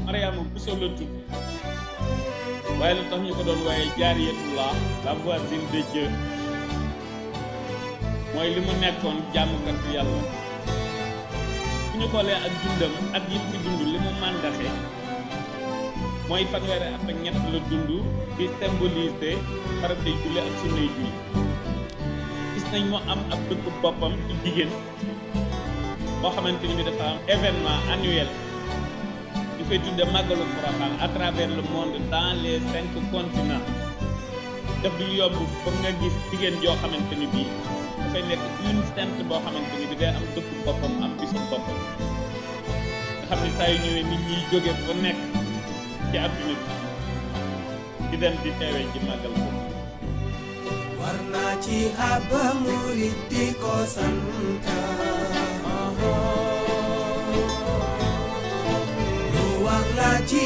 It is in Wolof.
Mariama Bousso la tudd waaye lu tax ñu ko doon waaye jaariyatullah la voisine de Dieu mooy li mu nekkoon jàmmkat yàlla bu ñu xoolee ak dundam ak yi fi dund li mu màndaxe mooy fanweeri at ak ñett la dund di symboliser faratay julli ak sunnay julli gis nañ mu am ab dëkk boppam ci jigéen boo xamante ni bi dafa am événement annuel ñu koy tudde màggalu Porokhane à travers le monde dans les 5 continents def du yomb pour nga gis jigéen joo xamante ni bii dafay nekk une sainte boo xamante ni bi day am dëkk boppam am bisu boppam nga xam ne saa yu ñëwee nit ñiy jóge fu nekk ci àdduna bi di dem di teewee ci màggal ko war naa ci ab murit di ko sant lu war la ci